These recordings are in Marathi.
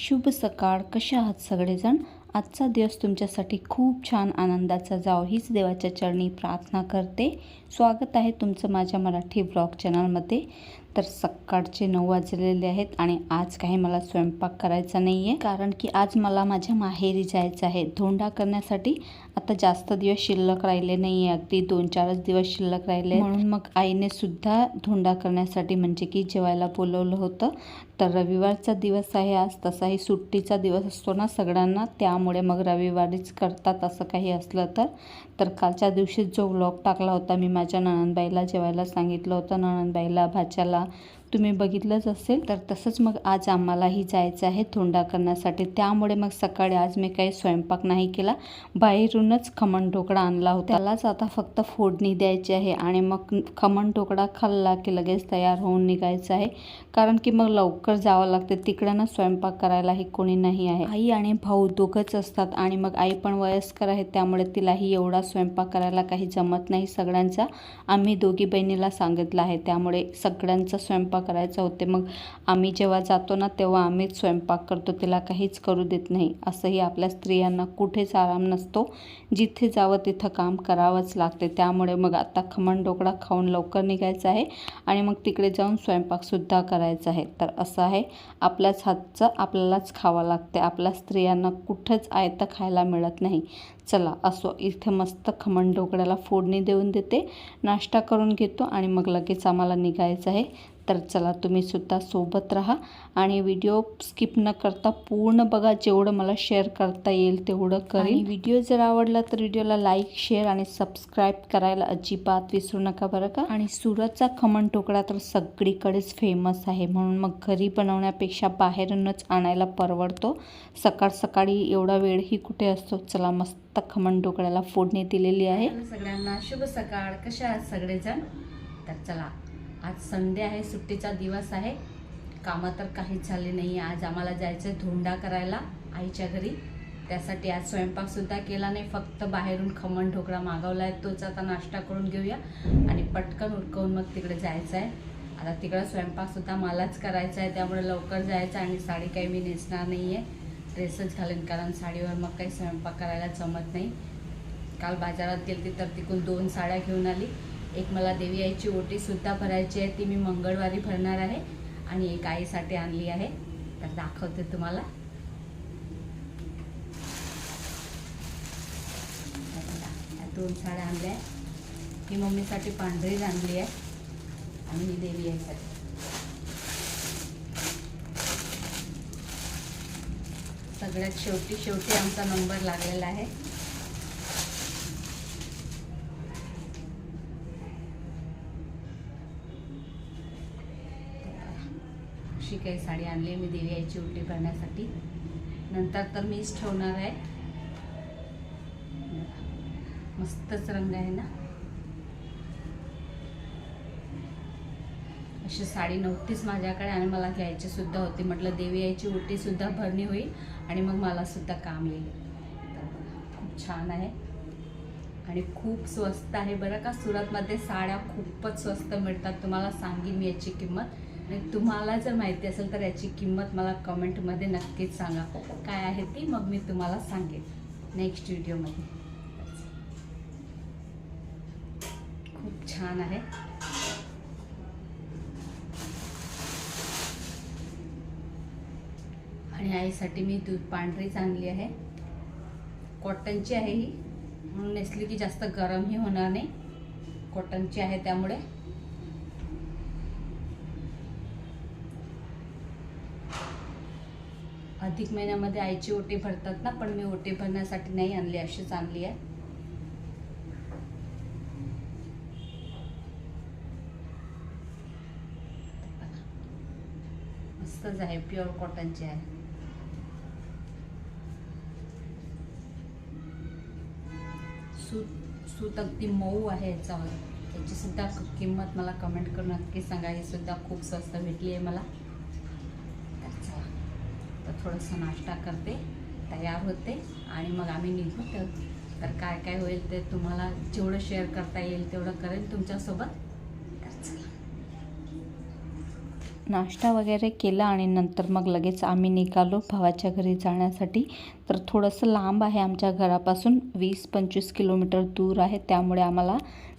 शुभ सकाळ. कशा आहात सगळेजण? आजचा दिवस तुमच्यासाठी खूप छान आनंदाचा जावो हीच देवाच्या चरणी प्रार्थना करते. स्वागत आहे तुमचं माझ्या मराठी ब्लॉग चॅनलमध्ये. तर सकाळचे 9 वाजलेले आहेत आणि आज काही मला स्वयंपाक करायचा नाही आहे, कारण की आज मला माझ्या माहेरी जायचं आहे धोंडा करण्यासाठी. आता जास्त दिवस शिल्लक राहिले नाही आहे, अगदी 2-4 दिवस शिल्लक राहिले. म्हणून मग आईने सुद्धा धोंडा करण्यासाठी म्हणजे की जेवायला बोलवलं होतं. तर रविवारचा दिवस आहे आज, तसाही सुट्टीचा दिवस असतो ना सगळ्यांना, त्यामुळे मग रविवारीच करतात असं काही असलं तर कालच्या दिवशी जो व्लॉग टाकला होता मी माझ्या नणंदबाईला जेवायला सांगितलं होतं, नणंदबाईला भाच्याला, तुम्ही बघितलंच असेल. तर तसंच मग आज आम्हालाही जायचं आहे धोंडा करण्यासाठी. त्यामुळे मग सकाळी आज मी काही स्वयंपाक नाही केला, बाहेरूनच खमण ढोकळा आणला होता. त्यालाच आता फक्त फोडणी द्यायची आहे आणि मग खमण ढोकळा खाल्ला की लगेच तयार होऊन निघायचं आहे, कारण की मग लवकर जावं लागते तिकडं ना, स्वयंपाक करायलाही कोणी नाही आहे. आई आणि भाऊ दोघंच असतात आणि मग आई पण वयस्कर आहे, त्यामुळे तिलाही एवढा स्वयंपाक करायला काही जमत नाही सगळ्यांचा. आम्ही दोघी बहिणीला सांगितलं आहे, त्यामुळे सगळ्यांचा स्वयंपाक करायचं होते. मग आम्ही जेव्हा जातो ना तेव्हा आम्हीच स्वयंपाक करतो, तिला काहीच करू देत नाही. असंही आपल्या स्त्रियांना कुठेच आराम नसतो, जिथे जावं तिथं काम करावंच लागते. त्यामुळे मग आता खमण ढोकळा खाऊन लवकर निघायचं आहे आणि मग तिकडे जाऊन स्वयंपाकसुद्धा करायचा आहे. तर असं आहे, आपल्याच हातचं आपल्यालाच खावं लागते. आपल्या स्त्रियांना कुठंच आयतं खायला मिळत नाही. चला असो, इथे मस्त खमण ढोकळ्याला फोडणी देऊन देते, नाश्ता करून घेतो आणि मग लगेच आम्हाला निघायचं आहे. तर चला तुम्ही सुद्धा सोबत राहा आणि व्हिडिओ स्किप न करता पूर्ण बघा, जेवढं मला शेअर करता येईल तेवढं करेन. व्हिडिओ जर आवडला तर व्हिडिओला लाईक, शेअर आणि सबस्क्राईब करायला अजिबात विसरू नका बरं का. आणि सुरतचा खमण ढोकळा तर सगळीकडेच फेमस आहे, म्हणून मग घरी बनवण्यापेक्षा बाहेरूनच आणायला परवडतो. सकाळ सकाळी एवढा वेळही कुठे असतो. चला मस्त खमण ढोकळ्याला फोडणी दिलेली आहे. सगळ्यांना शुभ सकाळ. कशा आहात सगळेजण? तर चला, आज संडे आहे, सुट्टीचा दिवस आहे, कामं तर काहीच झाली नाही. आज आम्हाला जायचं आहे धोंडा करायला आईच्या घरी. त्यासाठी आज स्वयंपाकसुद्धा केला नाही, फक्त बाहेरून खमण ढोकळा मागवला आहे, तोच आता नाश्ता करून घेऊया आणि पटकन उरकवून मग तिकडे जायचं आहे. आता तिकडं स्वयंपाकसुद्धा मलाच करायचा आहे, त्यामुळे लवकर जायचं. आणि साडी काही मी नेसणार नाही आहे, ड्रेसच घालेन, कारण साडीवर मग काही स्वयंपाक करायला जमत नाही. काल बाजारात गेली तर तिकडून 2 साड्या घेऊन आली. एक मला देवी आईची ओटीसुद्धा भरायची आहे, ती मी मंगळवारी भरणार आहे, आणि एक आईसाठी आणली आहे, तर दाखवते तुम्हाला. या 2 साड्या आणल्या आहे, ही मम्मीसाठी पांढरी आणली आहे आणि ही देवी आईसाठी. सगळ्यात शेवटी आमचा नंबर लागलेला आहे. अशी काही साडी आणली आहे मी देवी आईची ओटी भरण्यासाठी. नंतर तर मीच ठेवणार आहे. मस्तच रंग आहे ना. अशी साडी नव्हतीच माझ्याकडे आणि मला घ्यायची सुद्धा होती. म्हटलं देवी आईची ओटी सुद्धा भरणी होईल आणि मग मला सुद्धा काम येईल. खूप छान आहे आणि खूप स्वस्त आहे बरं का. सुरतमध्ये साड्या खूपच स्वस्त मिळतात, तुम्हाला सांगेन मी याची किंमत. आणि तुम्हाला जर माहिती असेल तर याची किंमत मला कमेंटमध्ये नक्कीच सांगा काय आहे ती, मग मी तुम्हाला सांगेन नेक्स्ट व्हिडिओमध्ये. खूप छान आहे. आणि आईसाठी मी दूध पांढरीच आणली आहे, कॉटनची आहे ही, म्हणून नेसली की जास्त गरमही होणार नाही. कॉटनची आहे त्यामुळे. अधिक महिन्यामध्ये आईची ओटी भरतात ना, पण मी ओटी भरण्यासाठी नाही आणली, अशीच आणली आहे. मस्तच आहे, प्युअर कॉटनची आहे. सूत अगदी मऊ आहे याच्यावर. याची सुद्धा किंमत मला कमेंट करून नक्की सांगा. ही सुद्धा खूप स्वस्त भेटली आहे मला. तर थोडंसं नाश्ता करते, तयार होते आणि मग आम्ही निघू. तर काय काय होईल ते तुम्हाला जेवढं शेअर करता येईल तेवढं करेन तुमच्यासोबत. तर चला. नाश्ता वगैरे केला आणि नंतर मग लगेच आम्ही निघालो भावाच्या घरी जाण्यासाठी. तर थोडंसं लांब आहे आमच्या घरापासून, 20-25 किलोमीटर दूर आहे, त्यामुळे आम्हाला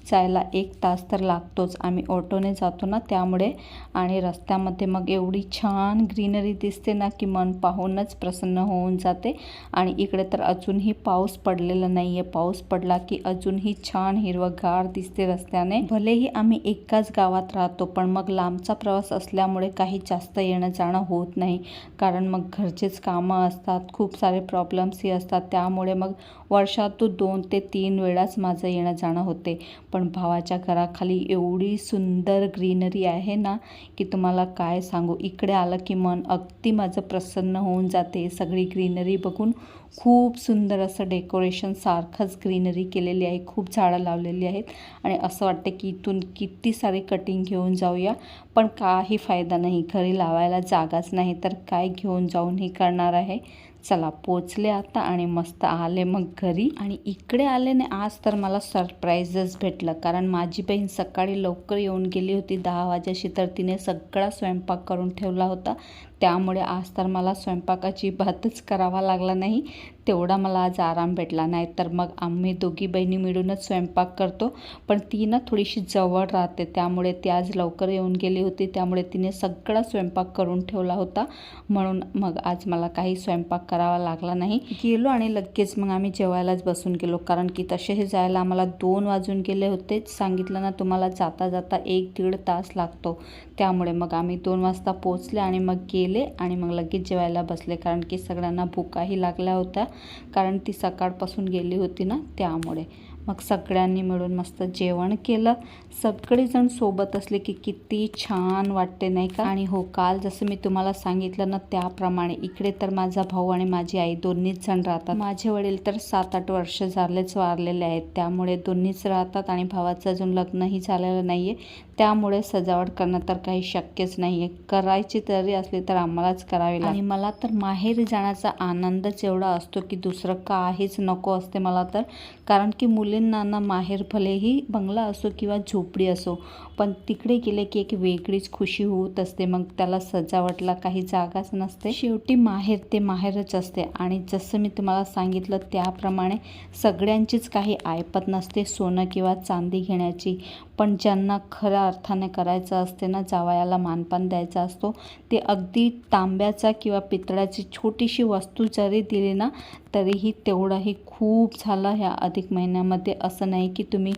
जायला 1 तास तर लागतोच. आम्ही ऑटोने जातो ना त्यामुळे. आणि रस्त्यामध्ये मग एवढी छान ग्रीनरी दिसते ना की मन पाहूनच प्रसन्न होऊन जाते. आणि इकडे तर अजूनही पाऊस पडलेला नाही आहे. पाऊस पडला की अजूनही छान हिरवंगार दिसते रस्त्याने. भलेही आम्ही एकाच गावात राहतो, पण मग लांबचा प्रवास असल्यामुळे काही जास्त येणं जाणं होत नाही, कारण मग घरचेच कामं असतात, खूप सारे प्रॉब्लेम्सही असतात. त्यामुळे मग वर्षातून 2 ते 3 वेळाच माझं येणं जाणं होते. पण भावाच्या घराखाली एवढी सुंदर ग्रीनरी आहे ना की तुम्हाला काय सांगू. इकडे आलं की मन अगदी माझं प्रसन्न होऊन जाते. सगळी ग्रीनरी बघून खूप सुंदर असं डेकोरेशन सारखंच ग्रीनरी केलेली आहे. खूप झाडं लावलेली आहेत आणि असं वाटतं की इथून किती सारी कटिंग घेऊन जाऊया, पण काही फायदा नाही. घरी लावायला जागाच नाही, तर काय घेऊन जाऊनही करणार आहे. चला पोचले आता आणि मस्त आले मग घरी. आणि इकडे आले ना आज तर मला सरप्राईजच भेटलं, कारण माझी बहीण सकाळी लवकर येऊन गेली होती 10 वाजेशी. तर तिने सगळा स्वयंपाक करून ठेवला होता, त्यामुळे आज तर मला स्वयंपाकाची भातच करावा लागला नाही. तेवढा मला आज आराम भेटला. नाही तर मग आम्ही दोघी बहिणी मिळूनच स्वयंपाक करतो, पण ती ना थोडीशी जवळ राहते, त्यामुळे ती आज लवकर येऊन गेली होती. त्यामुळे तिने सगळा स्वयंपाक करून ठेवला होता, म्हणून मग आज मला काही स्वयंपाक करावा लागला नाही. गेलो आणि लगेच मग आम्ही जेवायलाच बसून गेलो, कारण की तसेही जायला आम्हाला 2 वाजून गेले होते. सांगितलं ना तुम्हाला, जाता जाता 1-1.5 तास लागतो. त्यामुळे मग आम्ही 2 वाजता पोचले आणि मग गेले आणि मग लगेच जेवायला बसले, कारण की सगळ्यांना भुकाही लागल्या होत्या, कारण ती सकाळपासून गेली होती ना त्यामुळे. मग सगळ्यांनी मिळून मस्त जेवण केलं. सगळेजण सोबत असले की किती छान वाटते नाही का. आणि हो, काल जसं मी तुम्हाला सांगितलं ना त्याप्रमाणे इकडे तर माझा भाऊ आणि माझी आई दोन्हीच जण राहतात. माझे वडील तर 7-8 वर्ष झालेच वारलेले आहेत, त्यामुळे दोन्हीच राहतात आणि भावाचं अजून लग्नही झालेलं नाही आहे. त्यामुळे सजावट करणं तर काही शक्यच नाही आहे. करायची तरी असली तर आम्हालाच करावी लागते. आणि मला तर माहेरी जाण्याचा आनंदच एवढा असतो की दुसरं काहीच नको असते मला तर. कारण की मुलींना ना माहेर भलेही बंगला असो किंवा झोपडी असो, पण तिकडे गेले की एक वेगळीच खुशी होत असते. मग त्याला सजावटला काही जागाच नसते. शेवटी माहेर ते माहेरच असते. आणि जसं मी तुम्हाला सांगितलं त्याप्रमाणे सगळ्यांचीच काही ऐपत नसते सोनं किंवा चांदी घेण्याची, पण ज्यांना खऱ्या अर्थाने करायचं असते ना, जावयाला मानपान द्यायचा असतो, ते अगदी तांब्याचा किंवा पितळाची छोटीशी वस्तू जरी दिली ना तरीही तेवढंही खूप झालं ह्या अधिक महिन्यामध्ये. असं नाही की तुम्ही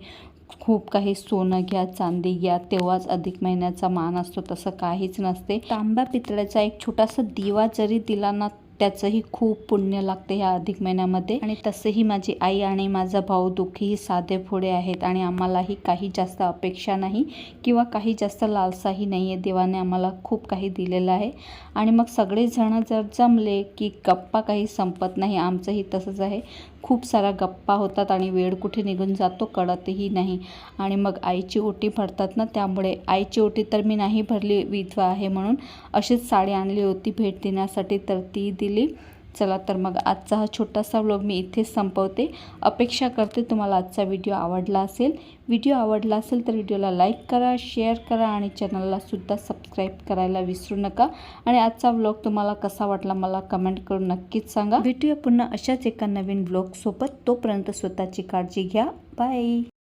खूप काही सोनं घ्या, चांदी घ्या, तेव्हाच अधिक महिन्याचा मान असतो, तसं काहीच नसते. तांब्या पितळेचा एक छोटासा दिवा जरी दिला ना त्याचंही खूप पुण्य लागते ह्या अधिक महिन्यामध्ये. आणि तसेही माझी आई आणि माझा भाऊ दोघेही साधे भोळे आहेत आणि आम्हालाही काही जास्त अपेक्षा नाही किंवा काही जास्त लालसाही नाही आहे. देवाने आम्हाला खूप काही दिलेलं आहे. आणि मग सगळेजण जर जमले की गप्पा काही संपत नाही. आमचंही तसंच आहे, खूप साऱ्या गप्पा होतात आणि वेळ कुठे निघून जातो कळतही नाही. आणि मग आईची ओटी भरतात ना, त्यामुळे आईची ओटी तर मी नाही भरली, विधवा आहे म्हणून. अशीच साडी आणली होती भेट देण्यासाठी, तर ती दिली. चला तर मग आजचा हा छोटासा व्लॉग मी इथेच संपवते. अपेक्षा करते तुम्हाला आजचा व्हिडिओ आवडला असेल. व्हिडिओ आवडला असेल तर व्हिडिओला लाईक करा, शेअर करा आणि चॅनललासुद्धा सबस्क्राईब करायला विसरू नका. आणि आजचा व्लॉग तुम्हाला कसा वाटला मला कमेंट करून नक्कीच सांगा. भेटूया पुन्हा अशाच एका नवीन व्लॉगसोबत. तोपर्यंत स्वतःची काळजी घ्या. बाय.